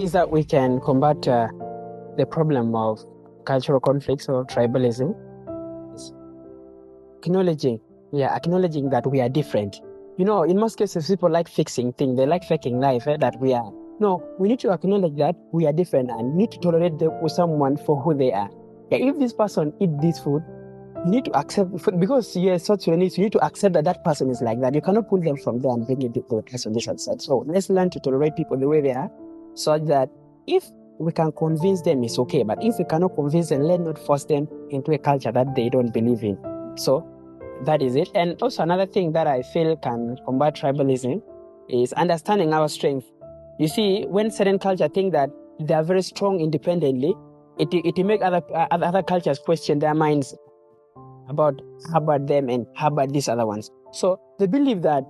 Is that we can combat the problem of cultural conflicts or tribalism is acknowledging that we are different. In most cases, people like fixing things. They like faking life, that we are. No, we need to acknowledge that we are different and need to tolerate with someone for who they are. If this person eat this food, you need to accept, because you're South Sudanese, you need to accept that person is like that. You cannot pull them from there and bring it to the person this side. So let's learn to tolerate people the way they are, so that if we can convince them, it's okay. But if we cannot convince them, let's not force them into a culture that they don't believe in. So that is it. And also another thing that I feel can combat tribalism is understanding our strength. You see, when certain cultures think that they are very strong independently, it make other cultures question their minds about how about them and how about these other ones. So they believe that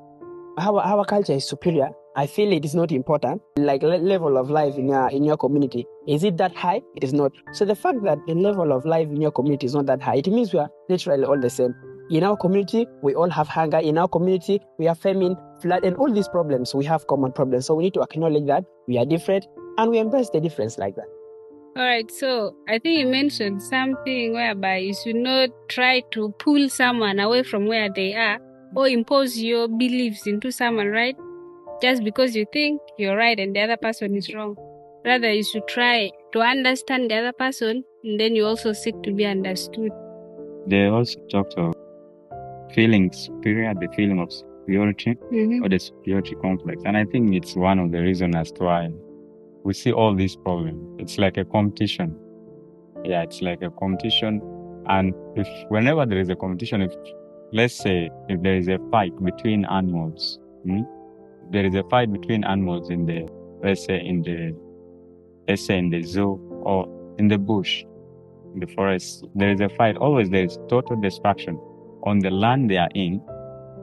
our culture is superior. I feel it is not important. Like level of life in your community, is it that high? It is not. So the fact that the level of life in your community is not that high, it means we are literally all the same. In our community, we all have hunger. In our community, we have famine, flood, and all these problems. We have common problems. So we need to acknowledge that we are different and we embrace the difference like that. All right, so I think you mentioned something whereby you should not try to pull someone away from where they are or impose your beliefs into someone, right? Just because you think you're right and the other person is wrong. Rather, you should try to understand the other person, and then you also seek to be understood. They also talked of feeling superior, the feeling of superiority, or the superiority complex. And I think it's one of the reasons as to why we see all these problems. It's like a competition. Yeah, it's like a competition. And whenever there is a competition, let's say if there is a fight between animals, there is a fight between animals in the zoo or in the bush, in the forest, there is a fight. Always there is total destruction on the land they are in.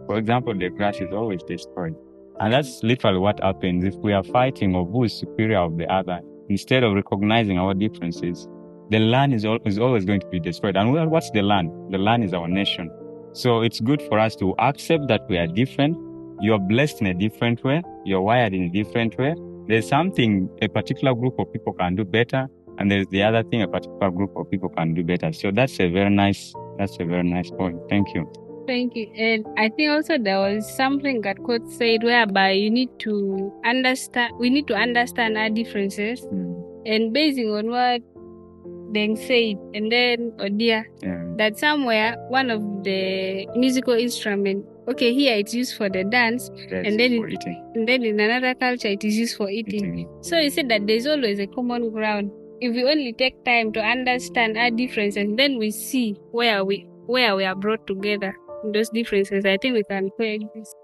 For example, the grass is always destroyed. And that's literally what happens if we are fighting of who is superior of the other. Instead of recognizing our differences, the land is always going to be destroyed. And what's the land? The land is our nation. So it's good for us to accept that we are different. You're blessed in a different way. You're wired in a different way. There's something a particular group of people can do better, and there's the other thing a particular group of people can do better. So that's a very nice point. Thank you. Thank you. And I think also there was something that quote said whereby we need to understand our differences, and basing on what Deng said, and then Odia, that somewhere one of the musical instrument, okay, here it's used for the dance, and then in another culture it is used for eating. So you said that there's always a common ground. If we only take time to understand our differences, then we see where we are brought together. Those differences, I think we can coexist.